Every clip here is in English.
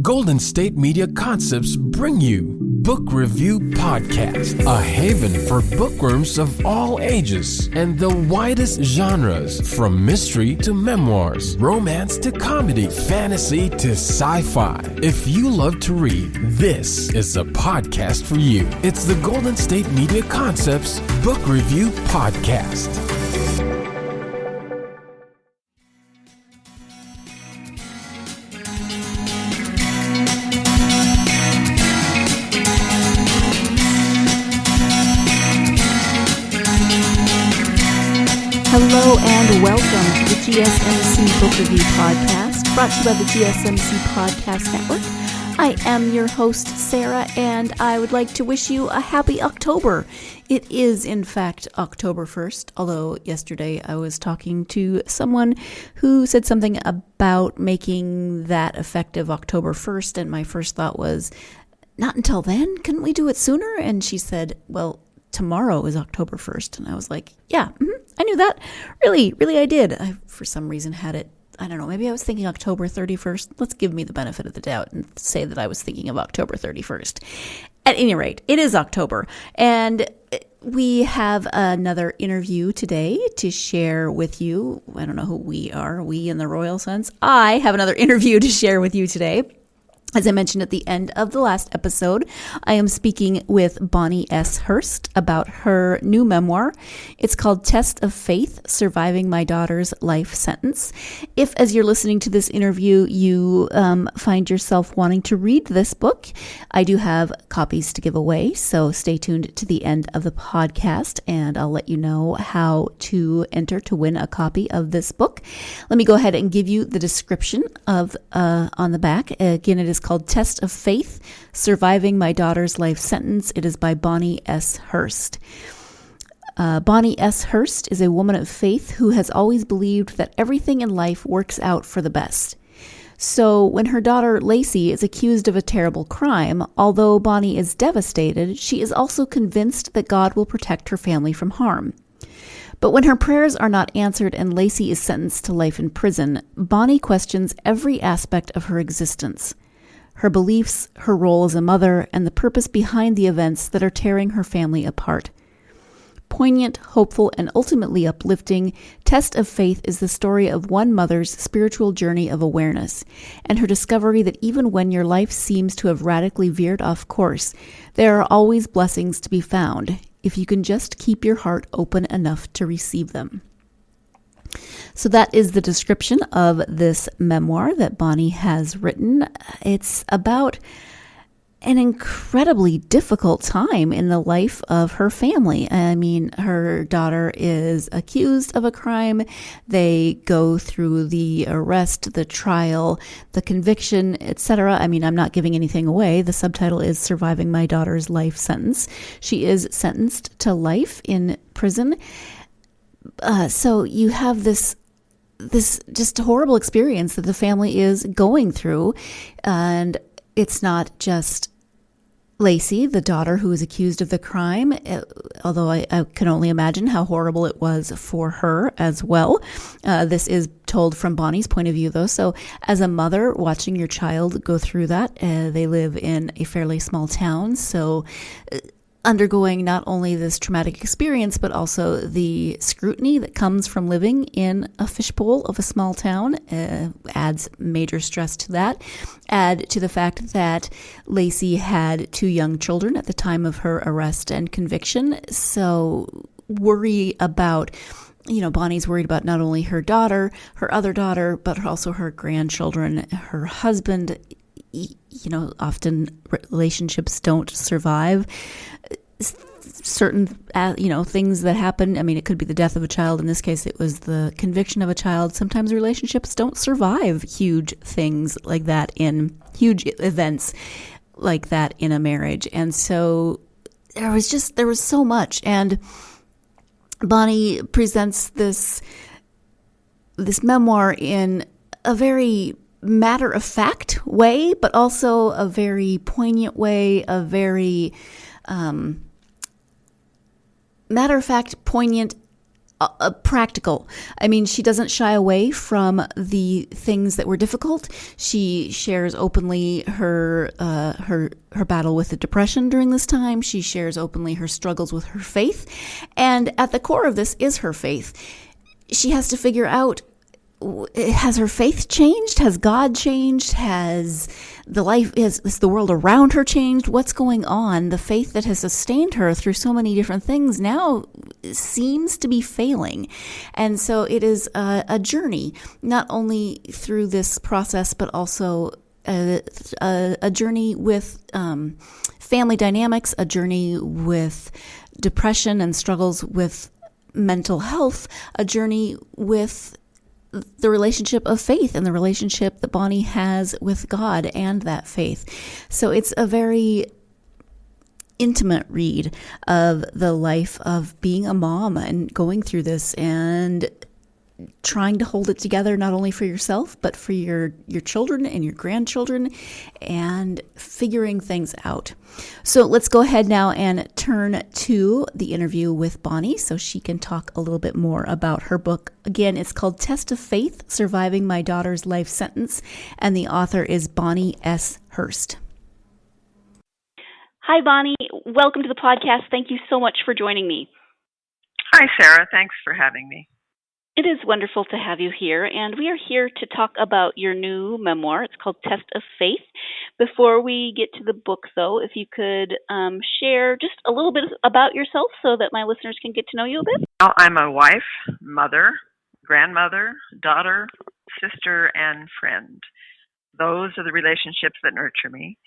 Golden State Media Concepts bring you Book Review Podcast, a haven for bookworms of all ages and the widest genres, from mystery to memoirs, romance to comedy, fantasy to sci-fi. If you love to read, this is a podcast for you. It's the Golden State Media Concepts Book Review Podcast. Hello and welcome to the GSMC Book Review Podcast, brought to you by the GSMC Podcast Network. I am your host, Sarah, and I would like to wish you a happy October. It is, in fact, October 1st, although yesterday I was talking to someone who said something about making that effective October 1st, and my first thought was, not until then? Couldn't we do it sooner? And she said, well, tomorrow is October 1st. And I was like, yeah, I knew that. Really, I did. I, for some reason, had it, I don't know, maybe I was thinking October 31st. Let's give me the benefit of the doubt and say that I was thinking of October 31st. At any rate, it is October. And we have another interview today to share with you. I don't know who we are, we in the royal sense. I have another interview to share with you today. As I mentioned at the end of the last episode, I am speaking with Bonnie S. Hirst about her new memoir. It's called Test of Faith: Surviving My Daughter's Life Sentence. If, as you're listening to this interview, you find yourself wanting to read this book, I do have copies to give away, so stay tuned to the end of the podcast, and I'll let you know how to enter to win a copy of this book. Let me go ahead and give you the description of on the back. Again, it is called Test of Faith: Surviving My Daughter's Life Sentence. It is by Bonnie S. Hirst. Bonnie S. Hirst is a woman of faith who has always believed that everything in life works out for the best. So when her daughter Lacey is accused of a terrible crime, although Bonnie is devastated, she is also convinced that God will protect her family from harm. But when her prayers are not answered and Lacey is sentenced to life in prison, Bonnie questions every aspect of her existence: her beliefs, her role as a mother, and the purpose behind the events that are tearing her family apart. Poignant, hopeful, and ultimately uplifting, Test of Faith is the story of one mother's spiritual journey of awareness, and her discovery that even when your life seems to have radically veered off course, there are always blessings to be found, if you can just keep your heart open enough to receive them. So that is the description of this memoir that Bonnie has written. It's about an incredibly difficult time in the life of her family. I mean, her daughter is accused of a crime. They go through the arrest, the trial, the conviction, etc. I mean, I'm not giving anything away. The subtitle is Surviving My Daughter's Life Sentence. She is sentenced to life in prison. So you have this just horrible experience that the family is going through. And it's not just Lacey, the daughter, who is accused of the crime, although I can only imagine how horrible it was for her as well. This is told from Bonnie's point of view, though. So as a mother, watching your child go through that, they live in a fairly small town, so undergoing not only this traumatic experience, but also the scrutiny that comes from living in a fishbowl of a small town adds major stress to that. Add to the fact that Lacey had 2 young children at the time of her arrest and conviction. So worry about, Bonnie's worried about not only her daughter, her other daughter, but also her grandchildren, her husband. Often relationships don't survive. Certain, things that happen. I mean, it could be the death of a child. In this case, it was the conviction of a child. Sometimes relationships don't survive huge things like that, in huge events like that in a marriage. And so there was so much. And Bonnie presents this memoir in a very matter-of-fact way, but also a very poignant way, a very matter-of-fact, poignant, practical. I mean, she doesn't shy away from the things that were difficult. She shares openly her battle with the depression during this time. She shares openly her struggles with her faith. And at the core of this is her faith. She has to figure out, has her faith changed? Has God changed? Has the world around her changed? What's going on? The faith that has sustained her through so many different things now seems to be failing. And so it is a journey, not only through this process, but also a journey with family dynamics, a journey with depression and struggles with mental health, a journey with the relationship of faith and the relationship that Bonnie has with God and that faith. So it's a very intimate read of the life of being a mom and going through this and trying to hold it together, not only for yourself, but for your children and your grandchildren, and figuring things out. So let's go ahead now and turn to the interview with Bonnie so she can talk a little bit more about her book. Again, it's called Test of Faith, Surviving My Daughter's Life Sentence, and the author is Bonnie S. Hirst. Hi, Bonnie. Welcome to the podcast. Thank you so much for joining me. Hi, Sarah. Thanks for having me. It is wonderful to have you here, and we are here to talk about your new memoir. It's called Test of Faith. Before we get to the book, though, if you could share just a little bit about yourself so that my listeners can get to know you a bit. Well, I'm a wife, mother, grandmother, daughter, sister, and friend. Those are the relationships that nurture me.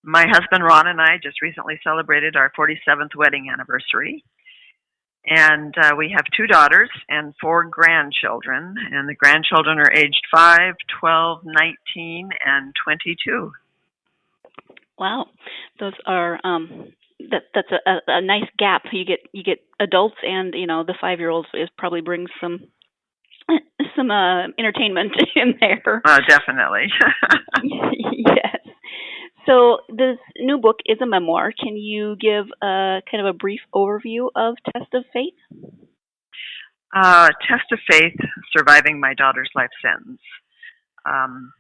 My husband, Ron, and I just recently celebrated our 47th wedding anniversary. And we have 2 daughters and 4 grandchildren, and the grandchildren are aged 5, 12, 19, and 22. Wow, those are that's a nice gap. You get adults, and the 5-year-olds probably brings some entertainment in there. Definitely. Yes. So this new book is a memoir. Can you give kind of a brief overview of Test of Faith? Test of Faith, Surviving My Daughter's Life Sentence. In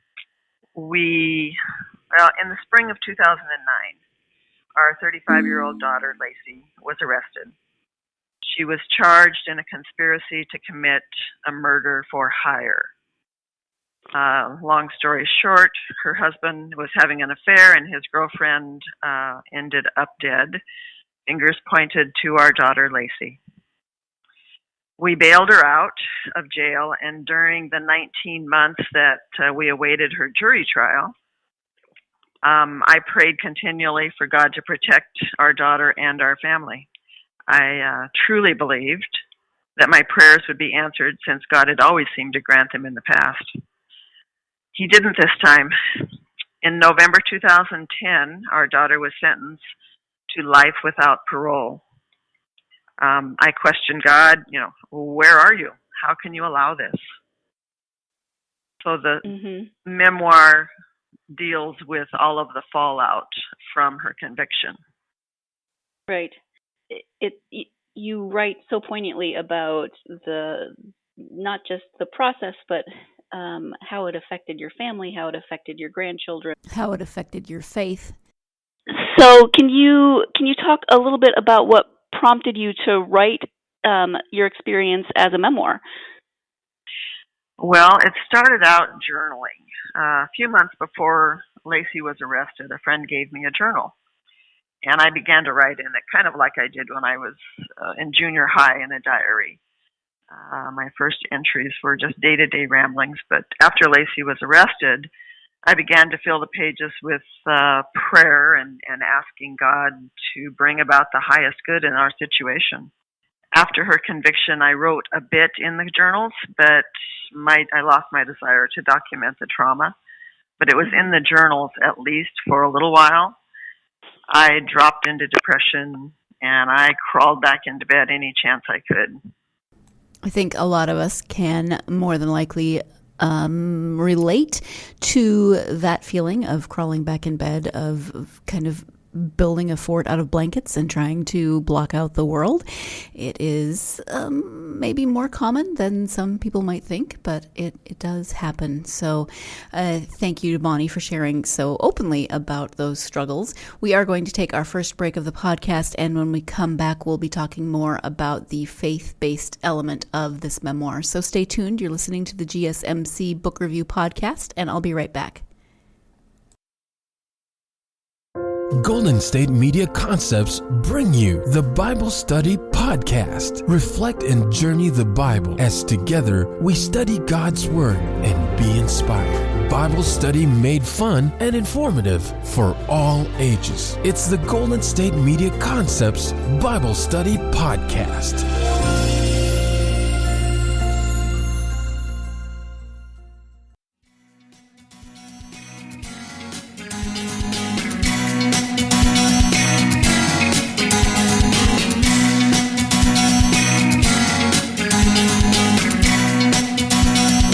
the spring of 2009, our 35-year-old daughter, Lacey, was arrested. She was charged in a conspiracy to commit a murder for hire. Long story short, her husband was having an affair and his girlfriend ended up dead. Fingers pointed to our daughter, Lacey. We bailed her out of jail, and during the 19 months that we awaited her jury trial, I prayed continually for God to protect our daughter and our family. I truly believed that my prayers would be answered, since God had always seemed to grant them in the past. He didn't this time. In November 2010, our daughter was sentenced to life without parole. I questioned God, where are you? How can you allow this? So the memoir deals with all of the fallout from her conviction. Right. You write so poignantly about not just the process, but how it affected your family, how it affected your grandchildren, how it affected your faith. So can you talk a little bit about what prompted you to write your experience as a memoir? Well, it started out journaling. A few months before Lacey was arrested, a friend gave me a journal, and I began to write in it, kind of like I did when I was in junior high in a diary. My first entries were just day-to-day ramblings, but after Lacey was arrested, I began to fill the pages with prayer and asking God to bring about the highest good in our situation. After her conviction, I wrote a bit in the journals, but I lost my desire to document the trauma. But it was in the journals, at least for a little while. I dropped into depression, and I crawled back into bed any chance I could. I think a lot of us can more than likely relate to that feeling of crawling back in bed, of kind of building a fort out of blankets and trying to block out the world. It is maybe more common than some people might think, but it does happen. So thank you to Bonnie for sharing so openly about those struggles. We are going to take our first break of the podcast, and when we come back, we'll be talking more about the faith-based element of this memoir. So stay tuned. You're listening to the GSMC Book Review Podcast, and I'll be right back. Golden State Media Concepts bring you the Bible Study Podcast. Reflect and journey the Bible as together we study God's Word and be inspired. Bible study made fun and informative for all ages. It's the Golden State Media Concepts Bible Study Podcast.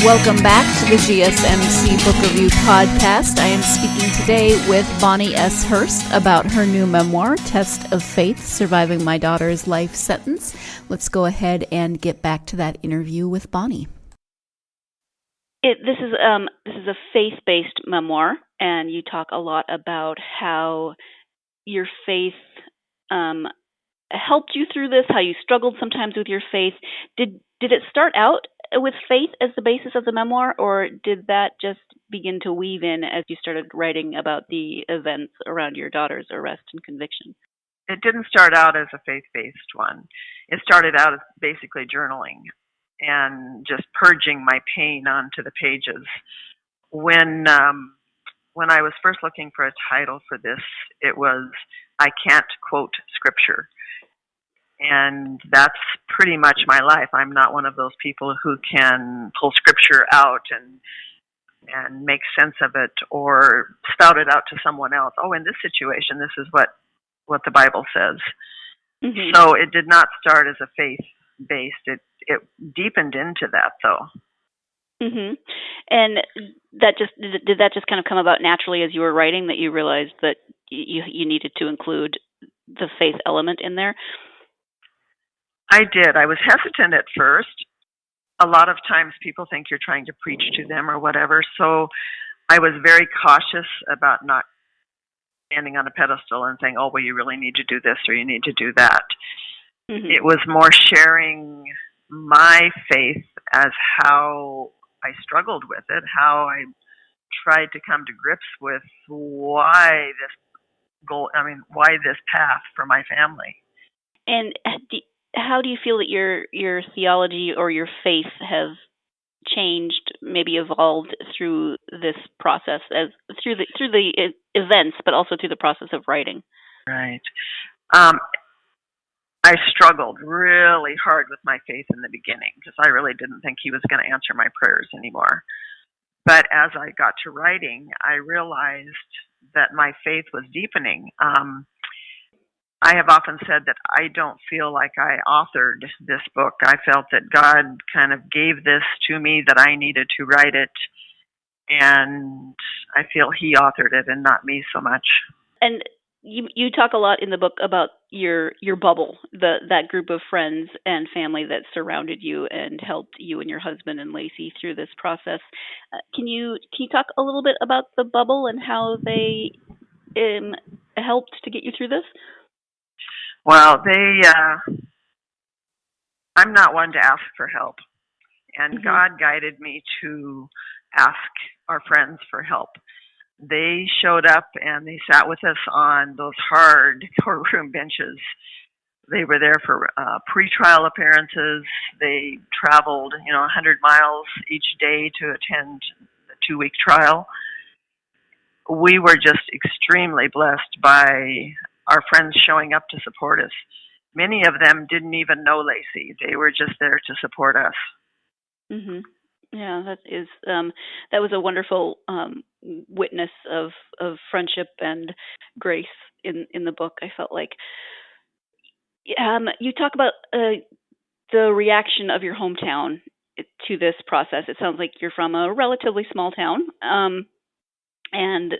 Welcome back to the GSMC Book Review Podcast. I am speaking today with Bonnie S. Hirst about her new memoir, Test of Faith, Surviving My Daughter's Life Sentence. Let's go ahead and get back to that interview with Bonnie. This is a faith-based memoir, and you talk a lot about how your faith helped you through this, how you struggled sometimes with your faith. Did it start out with faith as the basis of the memoir, or did that just begin to weave in as you started writing about the events around your daughter's arrest and conviction? It didn't start out as a faith-based one. It started out as basically journaling and just purging my pain onto the pages. When I was first looking for a title for this, it was I Can't Quote Scripture. And that's pretty much my life. I'm not one of those people who can pull scripture out and make sense of it or spout it out to someone else. Oh, in this situation, this is what the Bible says. Mm-hmm. So it did not start as a faith-based. It deepened into that, though. Mm-hmm. And did that just kind of come about naturally as you were writing, that you realized that you needed to include the faith element in there? I did. I was hesitant at first. A lot of times people think you're trying to preach to them or whatever, so I was very cautious about not standing on a pedestal and saying, oh, well, you really need to do this or you need to do that. Mm-hmm. It was more sharing my faith as how I struggled with it, how I tried to come to grips with why this path for my family. And how do you feel that your theology or your faith have changed, maybe evolved through this process, through the events, but also through the process of writing? Right. I struggled really hard with my faith in the beginning because I really didn't think he was going to answer my prayers anymore. But as I got to writing, I realized that my faith was deepening. I have often said that I don't feel like I authored this book. I felt that God kind of gave this to me, that I needed to write it, and I feel he authored it and not me so much. And you talk a lot in the book about your bubble, that group of friends and family that surrounded you and helped you and your husband and Lacey through this process. Can you talk a little bit about the bubble and how they helped to get you through this? Well, I'm not one to ask for help, and mm-hmm. God guided me to ask our friends for help. They showed up and they sat with us on those hard courtroom benches. They were there for pre-trial appearances. They traveled, 100 miles each day to attend the 2-week trial. We were just extremely blessed by our friends showing up to support us. Many of them didn't even know Lacey. They were just there to support us. Mm-hmm. Yeah, that was a wonderful witness of friendship and grace in the book. I felt like you talk about the reaction of your hometown to this process. It sounds like you're from a relatively small town, and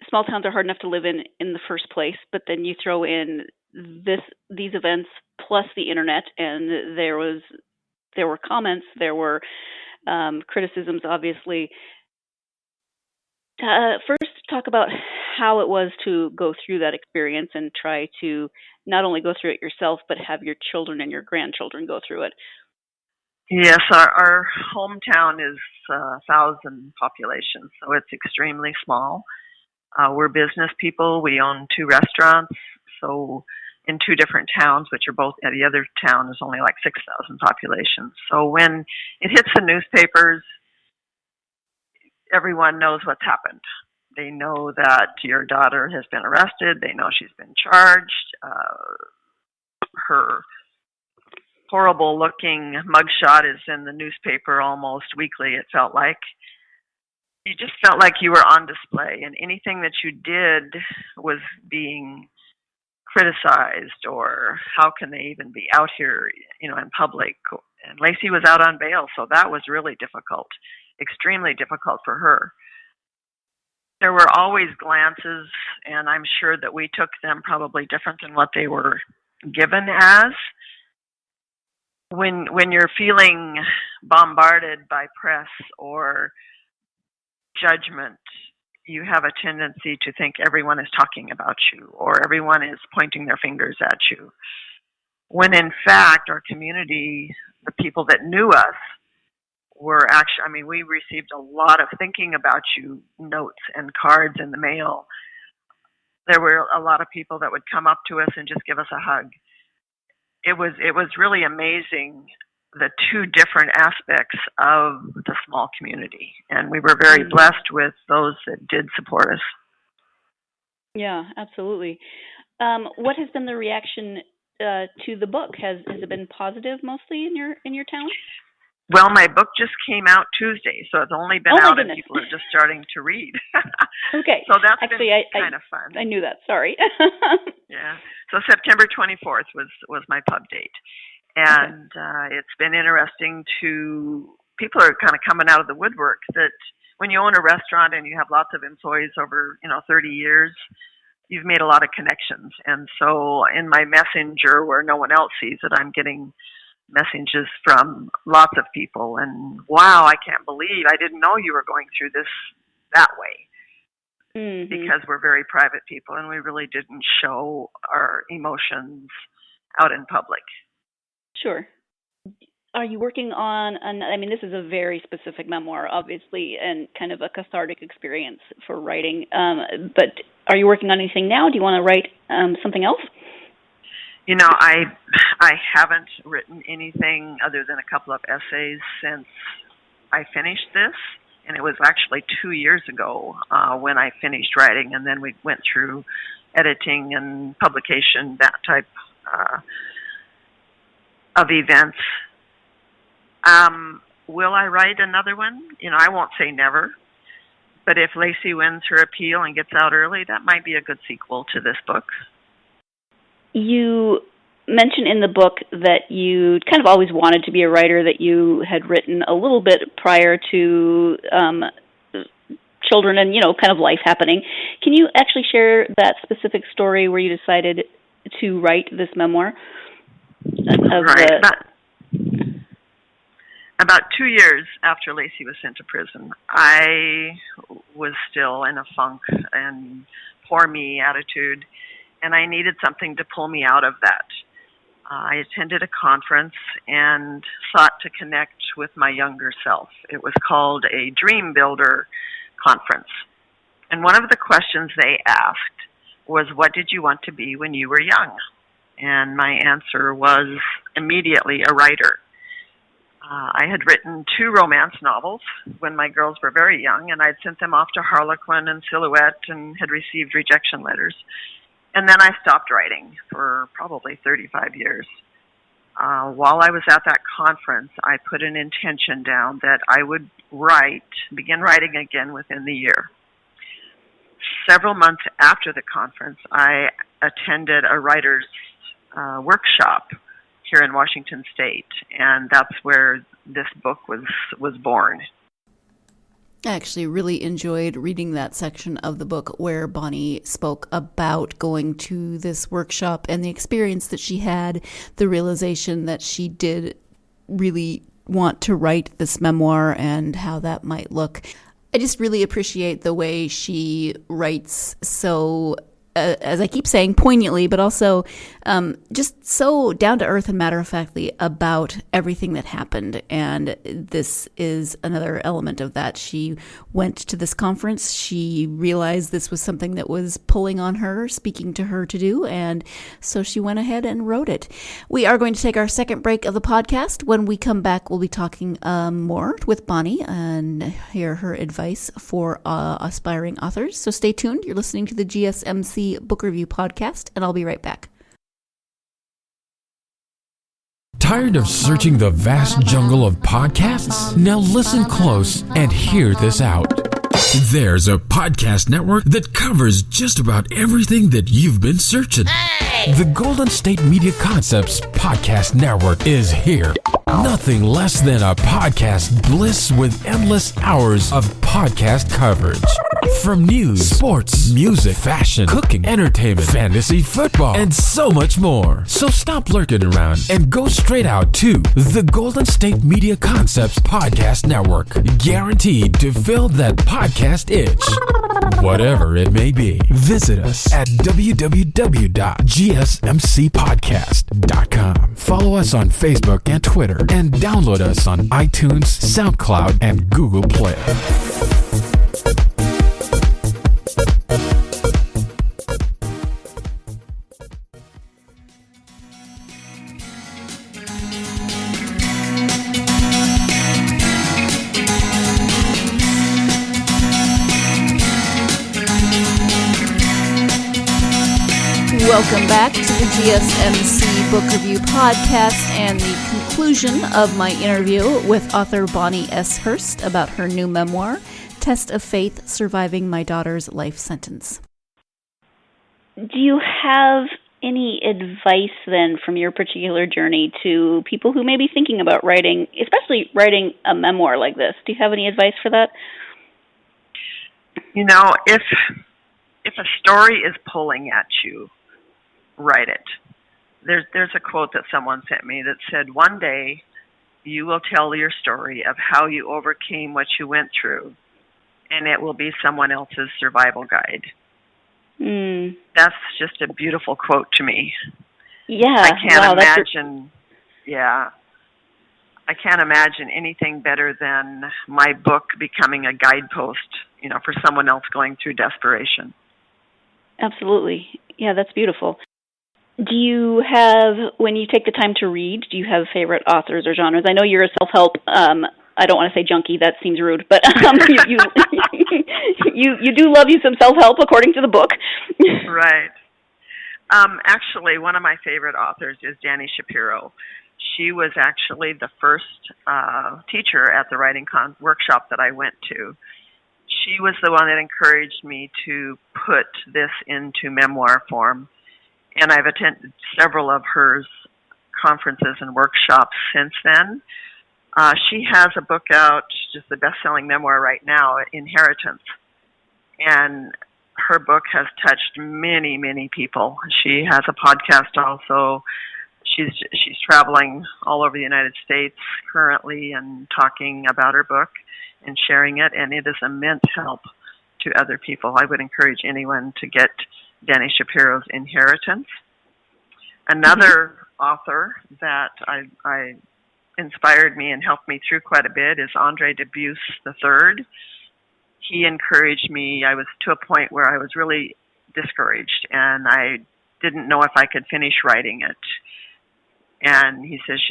small towns are hard enough to live in the first place, but then you throw in these events plus the internet, and there were comments, there were criticisms, obviously. First, talk about how it was to go through that experience and try to not only go through it yourself, but have your children and your grandchildren go through it. Yes, our hometown is 1,000 population, so it's extremely small. We're business people. We own 2 restaurants, so in 2 different towns, which are both, the other town is only like 6,000 population. So when it hits the newspapers, everyone knows what's happened. They know that your daughter has been arrested. They know she's been charged. Her horrible-looking mugshot is in the newspaper almost weekly, it felt like. You just felt like you were on display, and anything that you did was being criticized, or how can they even be out here, in public? And Lacey was out on bail, so that was really difficult, extremely difficult for her. There were always glances, and I'm sure that we took them probably different than what they were given as. When you're feeling bombarded by press or judgment, you have a tendency to think everyone is talking about you or everyone is pointing their fingers at you. When in fact, our community, the people that knew us, were actually, we received a lot of thinking about you notes and cards in the mail. There were a lot of people that would come up to us and just give us a hug. It was really amazing, the 2 different aspects of the small community. And we were very blessed with those that did support us. Yeah, absolutely. What has been the reaction to the book? Has it been positive mostly in your town? Well, my book just came out Tuesday, so it's only been out and people are just starting to read. Okay. So that's actually been kind of fun. I knew that. Sorry. Yeah. So September 24th was my pub date. And it's been interesting people are kind of coming out of the woodwork that when you own a restaurant and you have lots of employees over, 30 years, you've made a lot of connections. And so in my messenger, where no one else sees it, I'm getting messages from lots of people, and wow, I can't believe I didn't know you were going through this that way. Mm-hmm. Because we're very private people and we really didn't show our emotions out in public. Sure. Are you working on this is a very specific memoir, obviously, and kind of a cathartic experience for writing, but are you working on anything now? Do you want to write something else? I haven't written anything other than a couple of essays since I finished this, and it was actually 2 years ago when I finished writing, and then we went through editing and publication, that type of events. Will I write another one? I won't say never, but if Lacey wins her appeal and gets out early, that might be a good sequel to this book. You mention in the book that you kind of always wanted to be a writer, that you had written a little bit prior to children and, kind of life happening. Can you actually share that specific story where you decided to write this memoir? About 2 years after Lacey was sent to prison, I was still in a funk and poor me attitude, and I needed something to pull me out of that. I attended a conference and sought to connect with my younger self. It was called a Dream Builder conference. And one of the questions they asked was, what did you want to be when you were young? And my answer was immediately a writer. I had written 2 romance novels when my girls were very young, and I'd sent them off to Harlequin and Silhouette and had received rejection letters. And then I stopped writing for probably 35 years. While I was at that conference, I put an intention down that I would begin writing again within the year. Several months after the conference, I attended a writer's workshop here in Washington State, and that's where this book was born. I actually really enjoyed reading that section of the book where Bonnie spoke about going to this workshop and the experience that she had, the realization that she did really want to write this memoir and how that might look. I just really appreciate the way she writes so, as I keep saying, poignantly, but also just so down to earth and matter of factly about everything that happened. And this is another element of that. She went to this conference. She realized this was something that was pulling on her, speaking to her to do. And so she went ahead and wrote it. We are going to take our second break of the podcast. When we come back, we'll be talking more with Bonnie and hear her advice for aspiring authors. So stay tuned. You're listening to the GSMC Book Review Podcast, and I'll be right back. Tired of searching the vast jungle of podcasts? Now listen close and hear this out. There's a podcast network that covers just about everything that you've been searching. The Golden State Media Concepts Podcast Network is here. Nothing less than a podcast bliss with endless hours of podcast coverage. From news, sports, music, fashion, cooking, entertainment, fantasy, football, and so much more. So stop lurking around and go straight out to the Golden State Media Concepts Podcast Network. Guaranteed to fill that podcast itch. Whatever it may be. Visit us at www.gsmcpodcast.com. Follow us on Facebook and Twitter, and download us on iTunes, SoundCloud, and Google Play. Welcome back to the GSMC Book Review Podcast and the conclusion of my interview with author Bonnie S. Hirst about her new memoir, Test of Faith: Surviving My Daughter's Life Sentence. Do you have any advice then from your particular journey to people who may be thinking about writing, especially writing a memoir like this? Do you have any advice for that? You know, if a story is pulling at you, write it. There's a quote that someone sent me that said, "One day you will tell your story of how you overcame what you went through, and it will be someone else's survival guide." That's just a beautiful quote to me. Yeah. I can't imagine. Yeah. I can't imagine anything better than my book becoming a guidepost, for someone else going through desperation. Absolutely. Yeah, that's beautiful. Do you have, when you take the time to read, do you have favorite authors or genres? I know you're a self-help, I don't want to say junkie, that seems rude, but you do love you some self-help according to the book. Right. Actually, one of my favorite authors is Dani Shapiro. She was actually the first teacher at the writing workshop that I went to. She was the one that encouraged me to put this into memoir form, and I've attended several of her conferences and workshops since then. She has a book out, just the best-selling memoir right now, Inheritance, and her book has touched many, many people. She has a podcast also. She's traveling all over the United States currently and talking about her book and sharing it, and it is immense help to other people. I would encourage anyone to get Dani Shapiro's Inheritance. Another author that I inspired me and helped me through quite a bit is Andre Dubus III. He encouraged me. I was to a point where I was really discouraged, and I didn't know if I could finish writing it. And he says,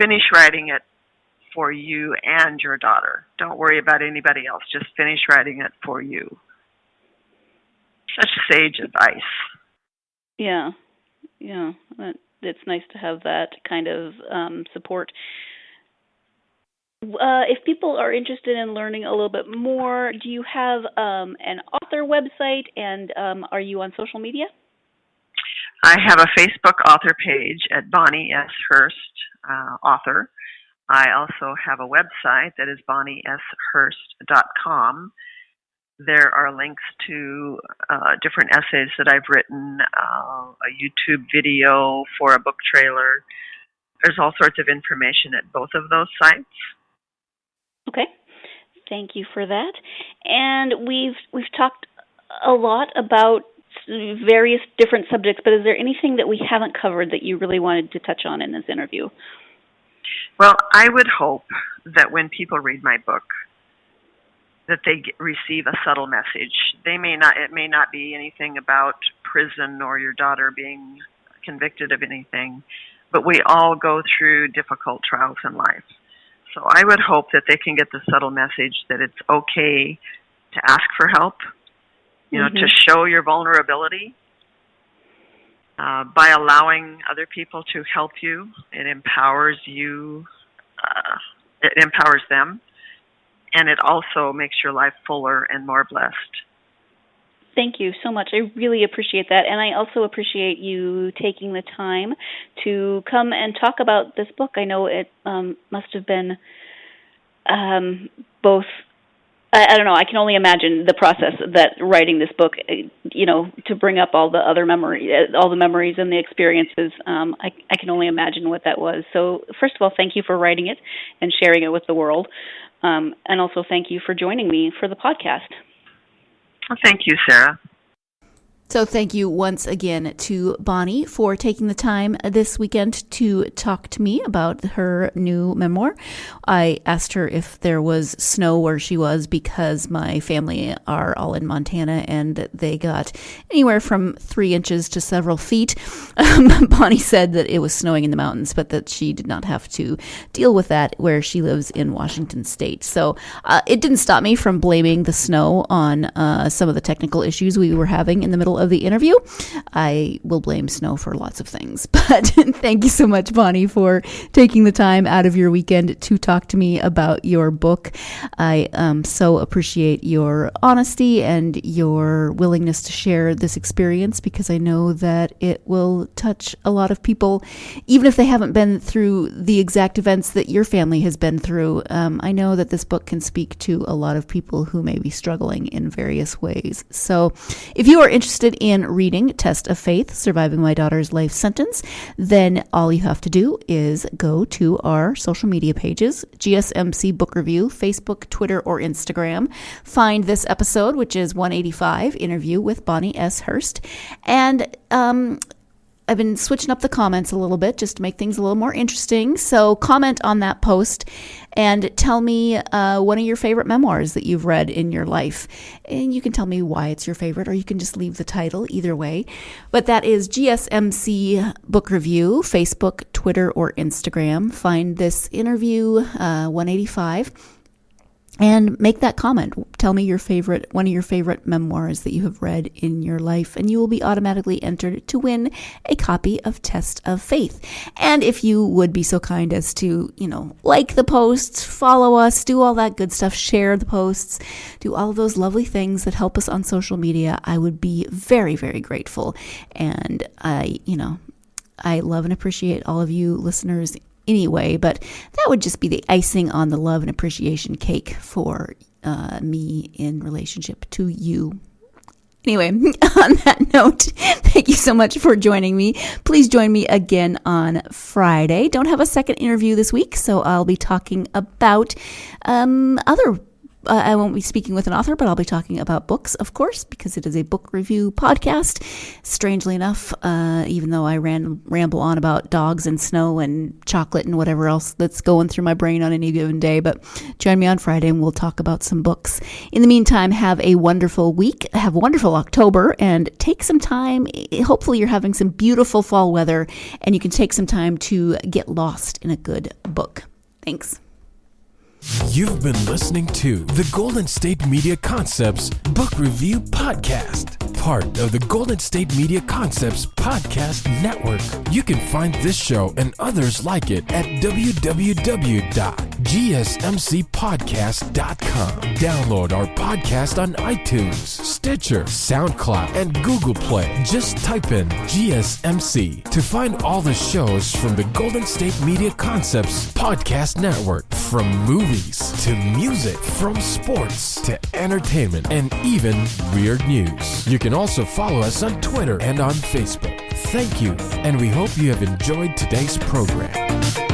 finish writing it for you and your daughter. Don't worry about anybody else. Just finish writing it for you. Such sage advice. Yeah. It's nice to have that kind of support. If people are interested in learning a little bit more, do you have an author website, and are you on social media? I have a Facebook author page at Bonnie S. Hirst, author. I also have a website that is bonnieshirst.com. There are links to different essays that I've written, a YouTube video for a book trailer. There's all sorts of information at both of those sites. Okay. Thank you for that. And we've talked a lot about various different subjects, but is there anything that we haven't covered that you really wanted to touch on in this interview? Well, I would hope that when people read my book, that they receive a subtle message. It may not be anything about prison or your daughter being convicted of anything, but we all go through difficult trials in life. So I would hope that they can get the subtle message that it's okay to ask for help, to show your vulnerability. By allowing other people to help you, it empowers you, it empowers them, and it also makes your life fuller and more blessed. Thank you so much. I really appreciate that. And I also appreciate you taking the time to come and talk about this book. I know it must have been both, I don't know, I can only imagine the process that writing this book, to bring up all the other memories and the experiences. I can only imagine what that was. So first of all, thank you for writing it and sharing it with the world. And also thank you for joining me for the podcast. Well, thank you, Sarah. So thank you once again to Bonnie for taking the time this weekend to talk to me about her new memoir. I asked her if there was snow where she was because my family are all in Montana and they got anywhere from 3 inches to several feet. Bonnie said that it was snowing in the mountains, but that she did not have to deal with that where she lives in Washington State. So it didn't stop me from blaming the snow on some of the technical issues we were having in the middle of the interview. I will blame snow for lots of things, but thank you so much, Bonnie, for taking the time out of your weekend to talk to me about your book. I so appreciate your honesty and your willingness to share this experience, because I know that it will touch a lot of people, even if they haven't been through the exact events that your family has been through. I know that this book can speak to a lot of people who may be struggling in various ways. So if you are interested in reading Test of Faith, Surviving My Daughter's Life Sentence, then all you have to do is go to our social media pages, GSMC Book Review, Facebook, Twitter, or Instagram. Find this episode, which is 185, interview with Bonnie S. Hirst. And I've been switching up the comments a little bit just to make things a little more interesting. So comment on that post and tell me one of your favorite memoirs that you've read in your life. And you can tell me why it's your favorite, or you can just leave the title, either way. But that is GSMC Book Review, Facebook, Twitter, or Instagram. Find this interview, 185. And make that comment. Tell me one of your favorite memoirs that you have read in your life, and you will be automatically entered to win a copy of Test of Faith. And if you would be so kind as to, like the posts, follow us, do all that good stuff, share the posts, do all of those lovely things that help us on social media, I would be very, very grateful. And I love and appreciate all of you listeners anyway, but that would just be the icing on the love and appreciation cake for me in relationship to you. Anyway, on that note, thank you so much for joining me. Please join me again on Friday. Don't have a second interview this week, so I'll be talking about I won't be speaking with an author, but I'll be talking about books, of course, because it is a book review podcast. Strangely enough, even though I ramble on about dogs and snow and chocolate and whatever else that's going through my brain on any given day. But join me on Friday and we'll talk about some books. In the meantime, have a wonderful week. Have a wonderful October, and take some time. Hopefully you're having some beautiful fall weather and you can take some time to get lost in a good book. Thanks. You've been listening to the Golden State Media Concepts Book Review Podcast, part of the Golden State Media Concepts Podcast Network. You can find this show and others like it at www.gsmc.com. GSMCpodcast.com. Download our podcast on iTunes, Stitcher, SoundCloud, and Google Play. Just type in GSMC to find all the shows from the Golden State Media Concepts Podcast Network. From movies to music, from sports to entertainment, and even weird news. You can also follow us on Twitter and on Facebook. Thank you, and we hope you have enjoyed today's program.